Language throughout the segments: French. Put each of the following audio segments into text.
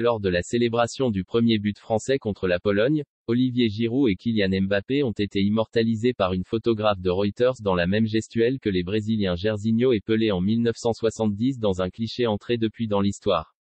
Lors de la célébration du premier but français contre la Pologne, Olivier Giroud et Kylian Mbappé ont été immortalisés par une photographe de Reuters dans la même gestuelle que les Brésiliens Jairzinho et Pelé en 1970 dans un cliché entré depuis dans l'histoire.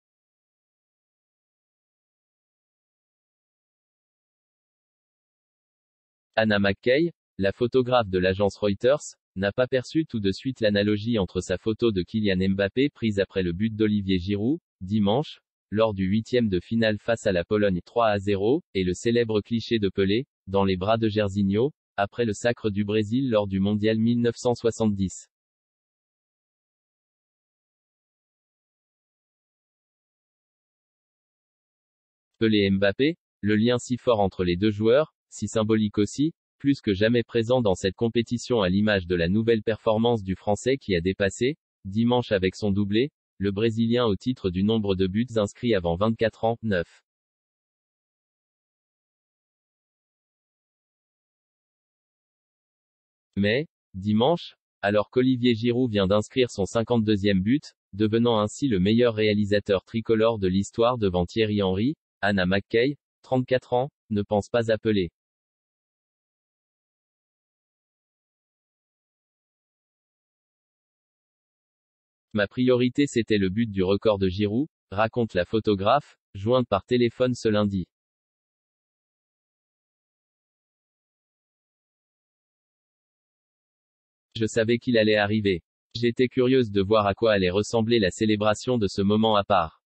Anna McKay, la photographe de l'agence Reuters, n'a pas perçu tout de suite l'analogie entre sa photo de Kylian Mbappé prise après le but d'Olivier Giroud, dimanche, lors du huitième de finale face à la Pologne 3-0, et le célèbre cliché de Pelé, dans les bras de Jairzinho, après le sacre du Brésil lors du mondial 1970. Pelé et Mbappé, le lien si fort entre les deux joueurs, si symbolique aussi, plus que jamais présent dans cette compétition à l'image de la nouvelle performance du Français qui a dépassé, dimanche avec son doublé, le Brésilien au titre du nombre de buts inscrits avant 24 ans, 9. Mais, dimanche, alors qu'Olivier Giroud vient d'inscrire son 52e but, devenant ainsi le meilleur réalisateur tricolore de l'histoire devant Thierry Henry, Anna McKay, 34 ans, ne pense pas à Pelé. Ma priorité c'était le but du record de Giroud, raconte la photographe, jointe par téléphone ce lundi. Je savais qu'il allait arriver. J'étais curieuse de voir à quoi allait ressembler la célébration de ce moment à part.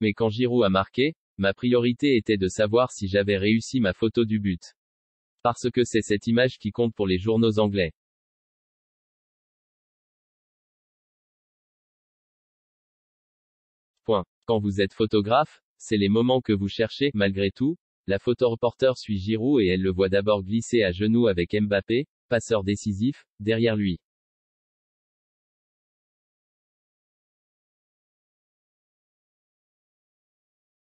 Mais quand Giroud a marqué, ma priorité était de savoir si j'avais réussi ma photo du but. Parce que c'est cette image qui compte pour les journaux anglais. Point. Quand vous êtes photographe, c'est les moments que vous cherchez, malgré tout. La photoreporter suit Giroud et elle le voit d'abord glisser à genoux avec Mbappé, passeur décisif, derrière lui.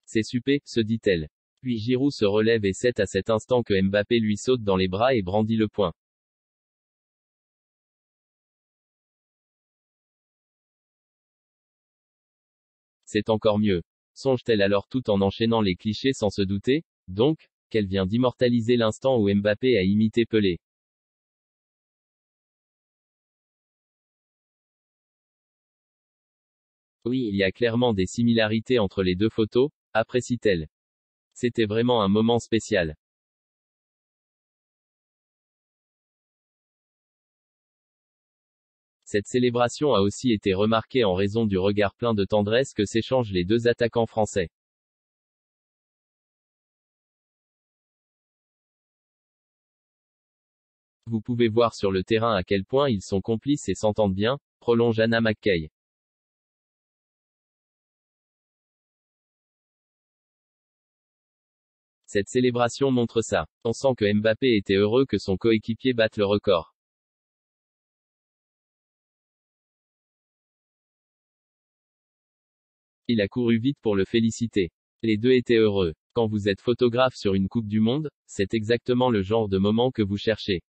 C'est super, se dit-elle. Puis Giroud se relève et c'est à cet instant que Mbappé lui saute dans les bras et brandit le poing. C'est encore mieux. Songe-t-elle alors tout en enchaînant les clichés sans se douter, donc, qu'elle vient d'immortaliser l'instant où Mbappé a imité Pelé. Oui, il y a clairement des similarités entre les deux photos, apprécie-t-elle. C'était vraiment un moment spécial. Cette célébration a aussi été remarquée en raison du regard plein de tendresse que s'échangent les deux attaquants français. Vous pouvez voir sur le terrain à quel point ils sont complices et s'entendent bien, prolonge Anna McKay. Cette célébration montre ça. On sent que Mbappé était heureux que son coéquipier batte le record. Il a couru vite pour le féliciter. Les deux étaient heureux. Quand vous êtes photographe sur une Coupe du Monde, c'est exactement le genre de moment que vous cherchez.